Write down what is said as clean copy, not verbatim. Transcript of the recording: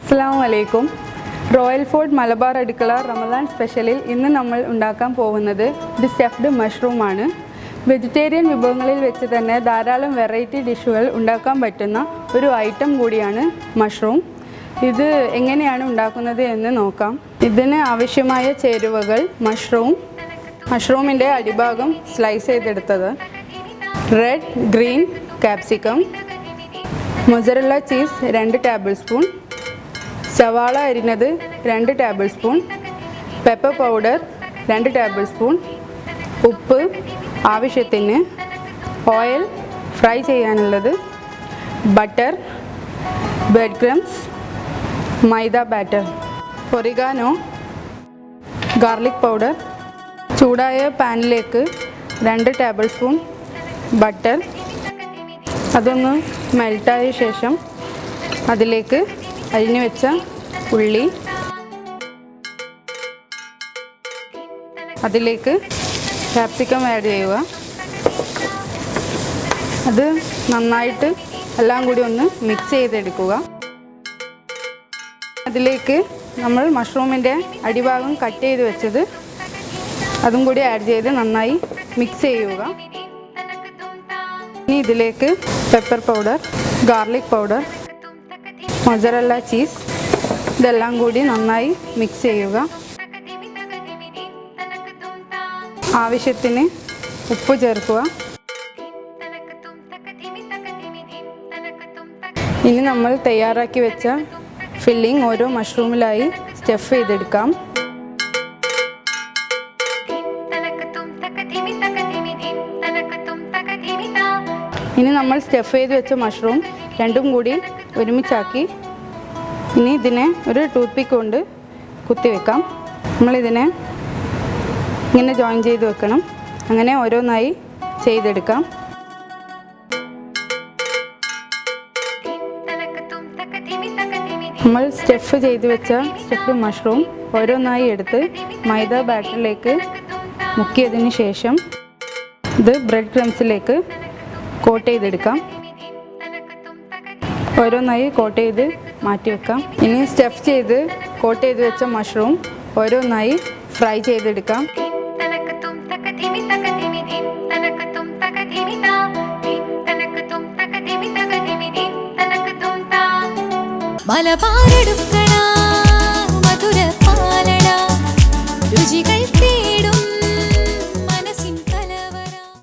അസ്സലാമു royal food Malabar അടുക്കള റമദാൻ സ്പെഷ്യലിൽ ഇന്ന് നമ്മൾ ഉണ്ടാക്കാൻ പോകുന്നത് ഇത് സ്റ്റഫ്ഡ് മഷ്റൂമാണ്. വെജിറ്റേറിയൻ വിഭവങ്ങളിൽ വെച്ച് തന്നെ ധാരാളം വെറൈറ്റി ഡിഷുകൾ ഉണ്ടാക്കാൻ പറ്റുന്ന ഒരു ഐറ്റം കൂടിയാണ് മഷ്റൂം. ഇത് എങ്ങനെയാണ് ഉണ്ടാക്കുന്നത് എന്ന് നോക്കാം. ഇതിന് ആവശ്യമായ ചേരുവകൾ മഷ്റൂമിൻ്റെ അടിഭാഗം സ്ലൈസ് ചെയ്തെടുത്തത്, red green capsicum, mozzarella cheese 2 tablespoon, സവാള അരിഞ്ഞത് 2 tablespoon, pepper powder 2 tablespoon, ഉപ്പ് ആവശ്യത്തിന്, ഓയിൽ ഫ്രൈ ചെയ്യാനുള്ളത്, butter, bread crumbs, maida batter, oregano, garlic powder. ചൂടായ പാനിലേക്ക് 2 ടേബിൾ സ്പൂൺ ബട്ടർ, അതൊന്ന് മെൽട്ടായ ശേഷം അതിലേക്ക് അരിഞ്ഞു വെച്ച ഉള്ളി, അതിലേക്ക് ക്യാപ്സിക്കം ആഡ് ചെയ്യുക. അത് നന്നായിട്ട് എല്ലാം കൂടി ഒന്ന് മിക്സ് ചെയ്തെടുക്കുക. അതിലേക്ക് നമ്മൾ മഷ്റൂമിൻ്റെ അടിഭാഗം കട്ട് ചെയ്ത് വെച്ചത് അതും കൂടി ആഡ് ചെയ്ത് നന്നായി മിക്സ് ചെയ്യുക. ഇനി ഇതിലേക്ക് pepper powder, garlic powder, mozzarella cheese ഇതെല്ലാം കൂടി നന്നായി മിക്സ് ചെയ്യുക. ആവശ്യത്തിന് ഉപ്പ് ചേർക്കുക. ഇനി നമ്മൾ തയ്യാറാക്കി വെച്ച ഫില്ലിംഗ് ഓരോ മഷ്റൂമിലായി സ്റ്റഫ് ചെയ്തെടുക്കാം. ഇനി നമ്മൾ സ്റ്റഫ് ചെയ്ത് വെച്ച മഷ്റൂം രണ്ടും കൂടി ഒരുമിച്ചാക്കി ഇനി ഇതിനെ ഒരു ടൂത്ത് പിക്ക് കൊണ്ട് കുത്തി വെക്കാം. നമ്മളിതിനെ ഇങ്ങനെ ജോയിൻ ചെയ്ത് വെക്കണം. അങ്ങനെ ഓരോന്നായി ചെയ്തെടുക്കാം. നമ്മൾ സ്റ്റഫ് ചെയ്ത് വെച്ച സ്റ്റഫ്ഡ് മഷ്റൂം ഓരോന്നായി എടുത്ത് മൈദ ബാറ്ററിലേക്ക് മുക്കിയതിന് ശേഷം ഇത് ബ്രെഡ് ക്രംസിലേക്ക് കോട്ട് ചെയ്തെടുക്കാം. ഓരോന്നായി കോട്ട് ചെയ്ത് മാറ്റി വെക്കാം. ഇനി സ്റ്റഫ് ചെയ്ത് കോട്ട് ചെയ്ത് വെച്ച മഷ്റൂം ഓരോന്നായി ഫ്രൈ ചെയ്തെടുക്കാം. മലബാർ അടുക്കള മധുര പാലട രുചികൾ തേടും